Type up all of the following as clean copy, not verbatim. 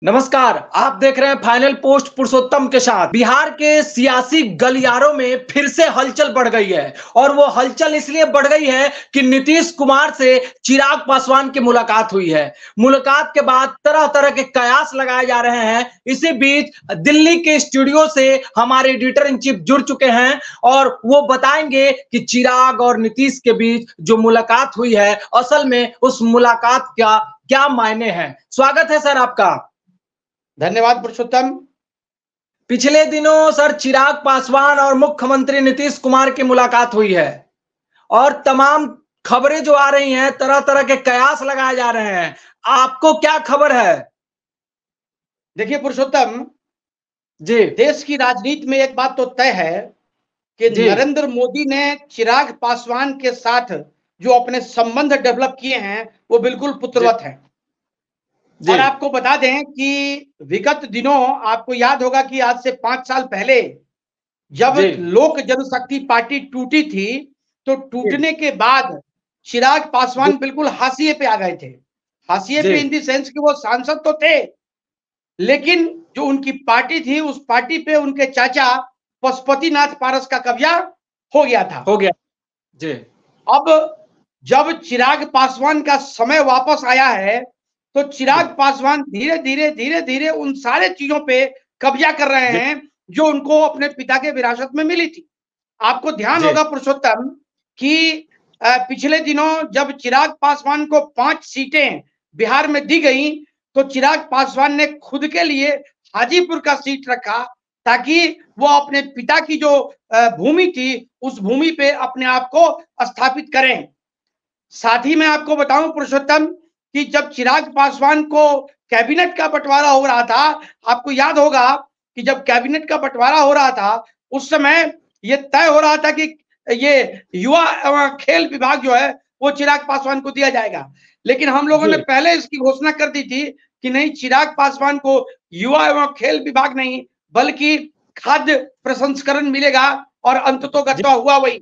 नमस्कार। आप देख रहे हैं फाइनल पोस्ट पुरुषोत्तम के साथ। बिहार के सियासी गलियारों में फिर से हलचल बढ़ गई है और वो हलचल इसलिए बढ़ गई है कि नीतीश कुमार से चिराग पासवान की मुलाकात हुई है। मुलाकात के बाद तरह तरह के कयास लगाए जा रहे हैं। इसी बीच दिल्ली के स्टूडियो से हमारे एडिटर इन चीफ जुड़ चुके हैं और वो बताएंगे कि चिराग और नीतीश के बीच जो मुलाकात हुई है असल में उस मुलाकात का क्या मायने हैं। स्वागत है सर आपका। धन्यवाद पुरुषोत्तम। पिछले दिनों सर चिराग पासवान और मुख्यमंत्री नीतीश कुमार की मुलाकात हुई है और तमाम खबरें जो आ रही हैं, तरह तरह के कयास लगाए जा रहे हैं। आपको क्या खबर है? देखिए पुरुषोत्तम जी, देश की राजनीति में एक बात तो तय है कि नरेंद्र मोदी ने चिराग पासवान के साथ जो अपने संबंध डेवलप किए हैं वो बिल्कुल पुत्रवत हैं। और आपको बता दें कि विगत दिनों आपको याद होगा कि आज से 5 साल पहले जब लोक जनशक्ति पार्टी टूटी थी तो टूटने के बाद चिराग पासवान बिल्कुल हाशिए पे आ गए थे। हाशिए पे इन द सेंस कि वो सांसद तो थे लेकिन जो उनकी पार्टी थी उस पार्टी पे उनके चाचा पशुपतिनाथ पारस का कब्जा हो गया था। जी। अब जब चिराग पासवान का समय वापस आया है तो चिराग पासवान धीरे धीरे उन सारे चीजों पे कब्जा कर रहे हैं जो उनको अपने पिता के विरासत में मिली थी। आपको ध्यान होगा पुरुषोत्तम कि पिछले दिनों जब चिराग पासवान को 5 सीटें बिहार में दी गई तो चिराग पासवान ने खुद के लिए हाजीपुर का सीट रखा ताकि वो अपने पिता की जो भूमि थी उस भूमि पे अपने आप को स्थापित करें। साथ ही मैं आपको बताऊं पुरुषोत्तम कि जब चिराग पासवान को कैबिनेट का बंटवारा हो रहा था, आपको याद होगा कि जब कैबिनेट का बंटवारा हो रहा था उस समय ये तय हो रहा था कि ये युवा एवं खेल विभाग जो है वो चिराग पासवान को दिया जाएगा, लेकिन हम लोगों ने पहले इसकी घोषणा कर दी थी कि नहीं, चिराग पासवान को युवा एवं खेल विभाग नहीं बल्कि खाद्य प्रसंस्करण मिलेगा। और अंततोगत्वा हुआ वही।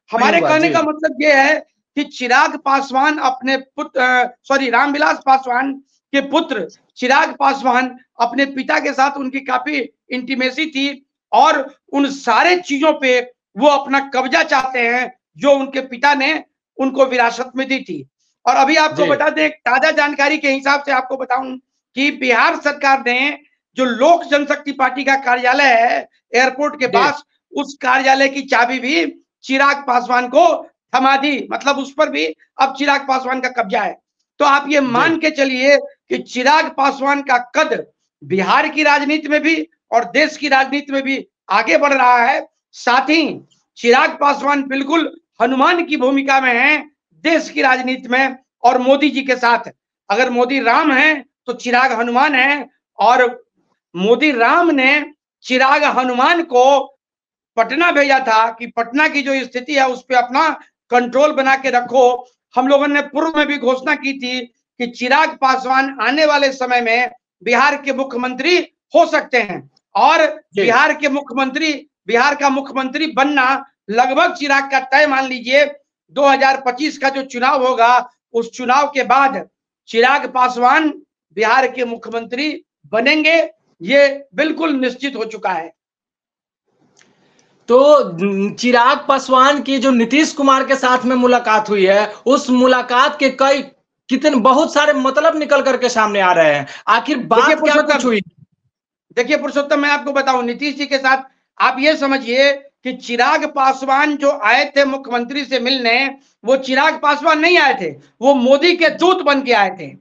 हमारे कहने का मतलब ये है कि चिराग पासवान अपने पुत्र रामविलास पासवान के पुत्र चिराग पासवान अपने पिता के साथ उनकी काफी इंटीमेसी थी और उन सारे चीजों पे वो अपना कब्जा चाहते हैं जो उनके पिता ने उनको विरासत में दी थी। और अभी आपको बता दें, ताजा जानकारी के हिसाब से आपको बताऊं कि बिहार सरकार ने जो लोक जनशक्ति पार्टी का कार्यालय है एयरपोर्ट के पास, उस कार्यालय की चाबी भी चिराग पासवान को थमा दी। मतलब उस पर भी अब चिराग पासवान का कब्जा है। तो आप ये मान के चलिए कि चिराग पासवान का कद बिहार की राजनीति में भी और देश की राजनीति में भी आगे बढ़ रहा है। साथ ही चिराग पासवान बिल्कुल हनुमान की भूमिका में है देश की राजनीति में। और मोदी जी के साथ, अगर मोदी राम है तो चिराग हनुमान है, और मोदी राम ने चिराग हनुमान को पटना भेजा था कि पटना की जो स्थिति है उस पर अपना कंट्रोल बना के रखो। हम लोगों ने पूर्व में भी घोषणा की थी कि चिराग पासवान आने वाले समय में बिहार के मुख्यमंत्री हो सकते हैं और बिहार का मुख्यमंत्री बनना लगभग चिराग का तय मान लीजिए। 2025 का जो चुनाव होगा उस चुनाव के बाद चिराग पासवान बिहार के मुख्यमंत्री बनेंगे, ये बिल्कुल निश्चित हो चुका है। तो चिराग पासवान की जो नीतीश कुमार के साथ में मुलाकात हुई है, उस मुलाकात के बहुत सारे मतलब निकल करके सामने आ रहे हैं। आखिर बात क्या कुछ हुई? देखिए पुरुषोत्तम, मैं आपको बताऊं, नीतीश जी के साथ आप ये समझिए कि चिराग पासवान जो आए थे मुख्यमंत्री से मिलने, वो चिराग पासवान नहीं आए थे, वो मोदी के दूत बन के आए थे।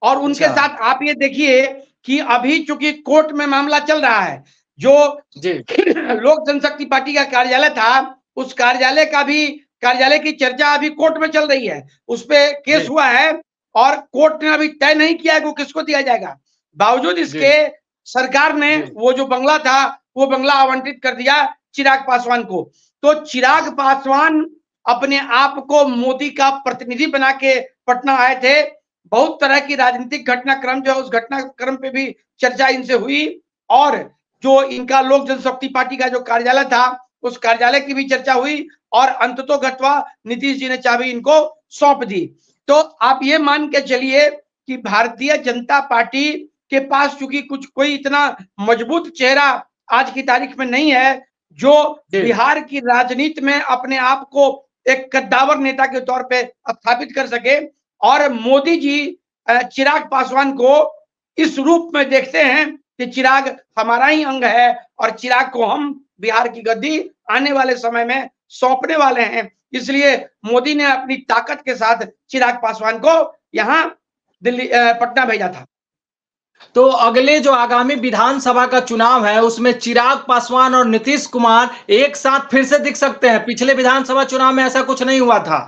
और उनके साथ आप ये देखिए कि अभी चूंकि कोर्ट में मामला चल रहा है, जो लोक जनशक्ति पार्टी का कार्यालय था उस कार्यालय की चर्चा अभी कोर्ट में चल रही है। उस पे केस हुआ है और कोर्ट ने अभी तय नहीं किया है वो किसको दिया जाएगा। बावजूद इसके सरकार ने वो जो बंगला था वो बंगला आवंटित कर दिया चिराग पासवान को। तो चिराग पासवान अपने आप को मोदी का प्रतिनिधि बना के पटना आए थे। बहुत तरह की राजनीतिक घटनाक्रम जो है उस घटनाक्रम पे भी चर्चा इनसे हुई और जो इनका लोक जनशक्ति पार्टी का जो कार्यालय था उस कार्यालय की भी चर्चा हुई और अंततोगत्वा नीतीश जी ने चाबी इनको सौंप दी। तो आप ये मान के चलिए कि भारतीय जनता पार्टी के पास चूंकि कुछ कोई इतना मजबूत चेहरा आज की तारीख में नहीं है जो बिहार की राजनीति में अपने आप को एक कद्दावर नेता के तौर पे स्थापित कर सके। और मोदी जी चिराग पासवान को इस रूप में देखते हैं कि चिराग हमारा ही अंग है और चिराग को हम बिहार की गद्दी आने वाले समय में सौंपने वाले हैं। इसलिए मोदी ने अपनी ताकत के साथ चिराग पासवान को यहाँ दिल्ली पटना भेजा था। तो अगले जो आगामी विधानसभा का चुनाव है उसमें चिराग पासवान और नीतीश कुमार एक साथ फिर से दिख सकते हैं। पिछले विधानसभा चुनाव में ऐसा कुछ नहीं हुआ था।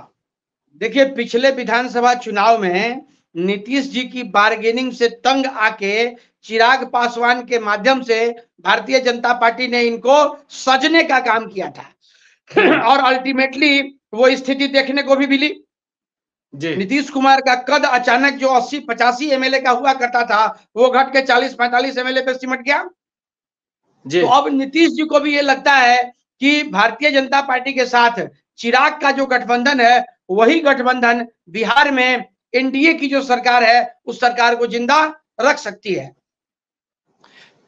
देखिए, पिछले विधानसभा चुनाव में नीतीश जी की बार्गेनिंग से तंग आके चिराग पासवान के माध्यम से भारतीय जनता पार्टी ने इनको सजने का काम किया था और अल्टीमेटली वो स्थिति देखने को भी मिली। नीतीश कुमार का कद अचानक जो 80-85 एमएलए का हुआ करता था वो घट के 40-45 एमएलए पे सिमट गया। तो अब नीतीश जी को भी ये लगता है कि भारतीय जनता पार्टी के साथ चिराग का जो गठबंधन है वही गठबंधन बिहार में एनडीए की जो सरकार है उस सरकार को जिंदा रख सकती है।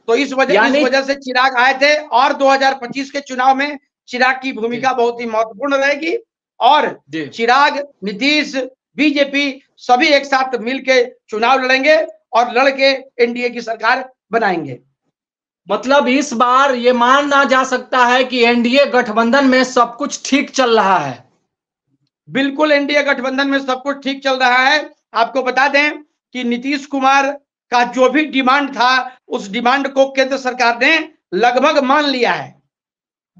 तो इस वजह से चिराग आए थे और 2025 के चुनाव में चिराग की भूमिका बहुत ही महत्वपूर्ण रहेगी और चिराग, नीतीश, बीजेपी सभी एक साथ मिलकर चुनाव लड़ेंगे और लड़के एनडीए की सरकार बनाएंगे। मतलब इस बार ये माना जा सकता है कि एनडीए गठबंधन में सब कुछ ठीक चल रहा है। बिल्कुल, एनडीए गठबंधन में सब कुछ ठीक चल रहा है। आपको बता दें कि नीतीश कुमार का जो भी डिमांड था उस डिमांड को केंद्र सरकार ने लगभग मान लिया है।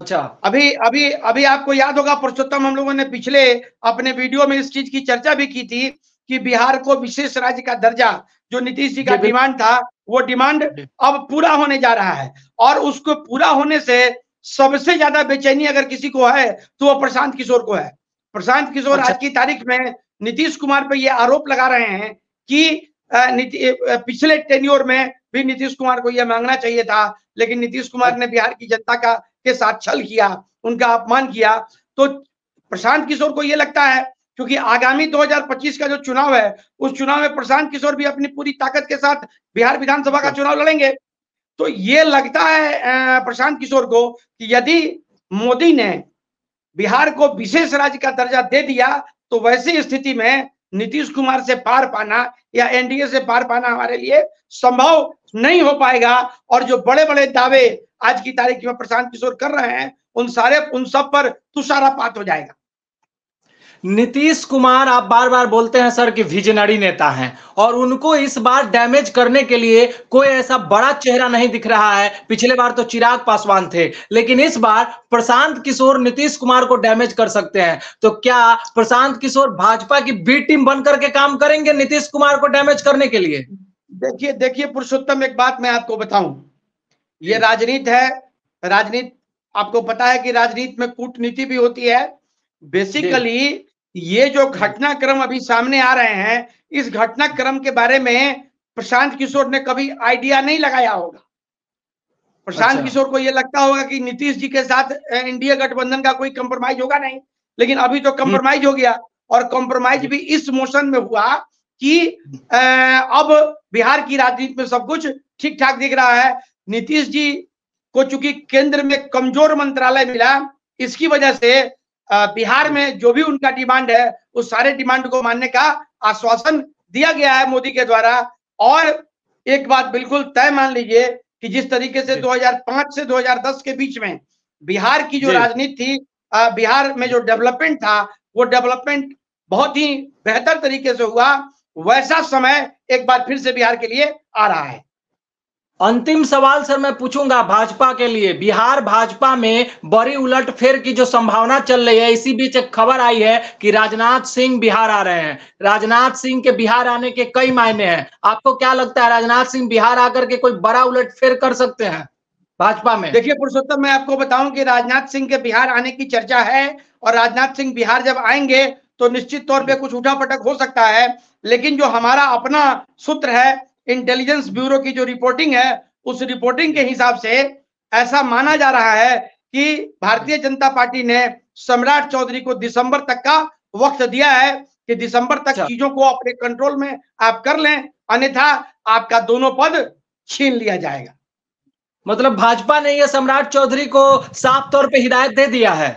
अच्छा, अभी अभी अभी आपको याद होगा पुरुषोत्तम, हम लोगों ने पिछले अपने वीडियो में इस चीज की चर्चा भी की थी कि बिहार को विशेष राज्य का दर्जा जो नीतीश जी का डिमांड था वो डिमांड अब पूरा होने जा रहा है और उसको पूरा होने से सबसे ज्यादा बेचैनी अगर किसी को है तो वो प्रशांत किशोर को है। प्रशांत किशोर आज की तारीख में नीतीश कुमार पर ये आरोप लगा रहे हैं कि पिछले टेन्योर में भी नीतीश कुमार को यह मांगना चाहिए था लेकिन नीतीश कुमार ने बिहार की जनता के साथ छल किया, उनका अपमान किया। तो प्रशांत किशोर को यह लगता है क्योंकि आगामी 2025 का जो चुनाव है उस चुनाव में प्रशांत किशोर भी अपनी पूरी ताकत के साथ बिहार विधानसभा का चुनाव लड़ेंगे। तो ये लगता है प्रशांत किशोर को कि यदि मोदी ने बिहार को विशेष राज्य का दर्जा दे दिया तो वैसी स्थिति में नीतीश कुमार से पार पाना या एनडीए से पार पाना हमारे लिए संभव नहीं हो पाएगा। और जो बड़े बड़े दावे आज की तारीख में प्रशांत किशोर कर रहे हैं उन सब पर तुषारपात हो जाएगा। नीतीश कुमार, आप बार बार बोलते हैं सर कि विजनरी नेता हैं और उनको इस बार डैमेज करने के लिए कोई ऐसा बड़ा चेहरा नहीं दिख रहा है। पिछले बार तो चिराग पासवान थे लेकिन इस बार प्रशांत किशोर नीतीश कुमार को डैमेज कर सकते हैं। तो क्या प्रशांत किशोर भाजपा की बी टीम बनकर के काम करेंगे नीतीश कुमार को डैमेज करने के लिए? देखिए पुरुषोत्तम, एक बात मैं आपको बताऊं, ये राजनीति है। राजनीति, आपको पता है कि राजनीति में कूटनीति भी होती है। बेसिकली ये जो घटनाक्रम अभी सामने आ रहे हैं इस घटनाक्रम के बारे में प्रशांत किशोर ने कभी आइडिया नहीं लगाया होगा। प्रशांत किशोर को यह लगता होगा कि नीतीश जी के साथ एनडीए गठबंधन का कोई कंप्रोमाइज होगा नहीं, लेकिन अभी तो कंप्रोमाइज हो गया और कंप्रोमाइज भी इस मोशन में हुआ कि अब बिहार की राजनीति में सब कुछ ठीक ठाक दिख रहा है। नीतीश जी को चूंकि केंद्र में कमजोर मंत्रालय मिला, इसकी वजह से बिहार में जो भी उनका डिमांड है उस सारे डिमांड को मानने का आश्वासन दिया गया है मोदी के द्वारा। और एक बात बिल्कुल तय मान लीजिए कि जिस तरीके से 2005 से 2010 के बीच में बिहार की जो राजनीति थी, बिहार में जो डेवलपमेंट था वो डेवलपमेंट बहुत ही बेहतर तरीके से हुआ, वैसा समय एक बार फिर से बिहार के लिए आ रहा है। अंतिम सवाल सर मैं पूछूंगा भाजपा के लिए। बिहार भाजपा में बड़ी उलटफेर की जो संभावना चल रही है, इसी बीच एक खबर आई है कि राजनाथ सिंह बिहार आ रहे हैं। राजनाथ सिंह के बिहार आने के कई मायने हैं। आपको क्या लगता है, राजनाथ सिंह बिहार आकर के कोई बड़ा उलटफेर कर सकते हैं भाजपा में? देखिए पुरुषोत्तम, मैं आपको बताऊं कि राजनाथ सिंह के बिहार आने की चर्चा है और राजनाथ सिंह बिहार जब आएंगे तो निश्चित तौर पर कुछ उठापटक हो सकता है। लेकिन जो हमारा अपना सूत्र है, इंटेलिजेंस ब्यूरो की जो रिपोर्टिंग है, उस रिपोर्टिंग के हिसाब से ऐसा माना जा रहा है कि भारतीय जनता पार्टी ने सम्राट चौधरी को दिसंबर तक का वक्त दिया है कि दिसंबर तक चीजों को अपने कंट्रोल में आप कर लें, अन्यथा आपका दोनों पद छीन लिया जाएगा। मतलब भाजपा ने ये सम्राट चौधरी को साफ तौर पे हिदायत दे दिया है।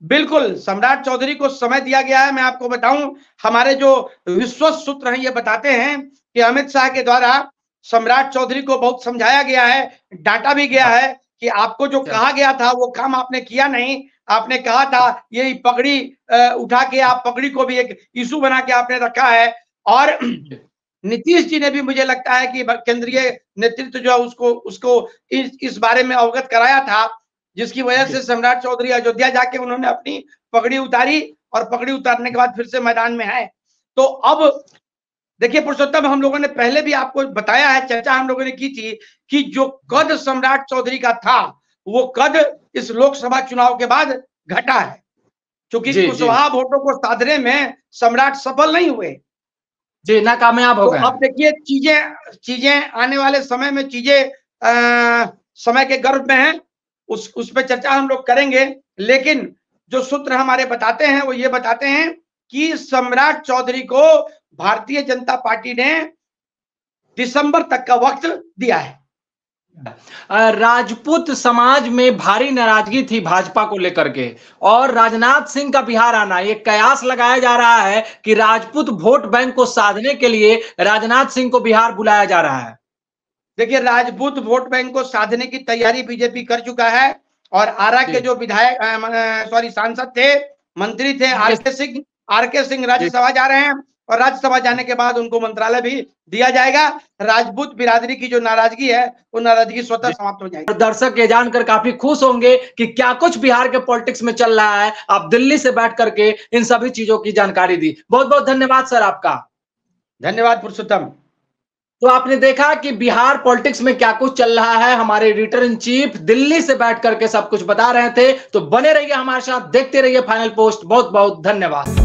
बिल्कुल, सम्राट चौधरी को समय दिया गया है। मैं आपको बताऊं, हमारे जो विश्वस्त सूत्र हैं ये बताते हैं कि अमित शाह के द्वारा सम्राट चौधरी को बहुत समझाया गया है, डांटा भी गया है कि आपको जो कहा गया था वो काम आपने किया नहीं। आपने कहा था ये पगड़ी उठा के, आप पगड़ी को भी एक इशू बना के आपने रखा है। और नीतीश जी ने भी, मुझे लगता है कि केंद्रीय नेतृत्व जो है उसको इस बारे में अवगत कराया था, जिसकी वजह से सम्राट चौधरी अयोध्या जाके उन्होंने अपनी पगड़ी उतारी और पगड़ी उतारने के बाद फिर से मैदान में है। तो अब देखिए पुरुषोत्तम, हम लोगों ने पहले भी आपको बताया है, चर्चा हम लोगों ने की थी कि जो कद सम्राट चौधरी का था वो कद इस लोकसभा चुनाव के बाद घटा है, क्योंकि कुशवाहा वोटों को साधने में सम्राट सफल नहीं हुए जी, नाकामयाब हो गए। तो अब देखिए चीजें आने वाले समय में समय के गर्भ में है, उस पर चर्चा हम लोग करेंगे। लेकिन जो सूत्र हमारे बताते हैं वो ये बताते हैं कि सम्राट चौधरी को भारतीय जनता पार्टी ने दिसंबर तक का वक्त दिया है। राजपूत समाज में भारी नाराजगी थी भाजपा को लेकर के, और राजनाथ सिंह का बिहार आना, ये कयास लगाया जा रहा है कि राजपूत वोट बैंक को साधने के लिए राजनाथ सिंह को बिहार बुलाया जा रहा है। देखिए, राजपूत वोट बैंक को साधने की तैयारी बीजेपी कर चुका है, और आरा के जो सांसद थे, मंत्री थे, आर के सिंह राज्यसभा जा रहे हैं, और राज्यसभा जाने के बाद उनको मंत्रालय भी दिया जाएगा। राजपूत बिरादरी की जो नाराजगी है वो नाराजगी स्वतः समाप्त हो जाएगी। दर्शक ये जानकर काफी खुश होंगे कि क्या कुछ बिहार के पॉलिटिक्स में चल रहा है। आप दिल्ली से बैठ करके इन सभी चीजों की जानकारी दी, बहुत बहुत धन्यवाद सर आपका। धन्यवाद पुरुषोत्तम। तो आपने देखा कि बिहार पॉलिटिक्स में क्या कुछ चल रहा है। हमारे एडिटर इन चीफ दिल्ली से बैठ करके सब कुछ बता रहे थे। तो बने रहिए हमारे साथ, देखते रहिए फाइनल पोस्ट। बहुत बहुत धन्यवाद।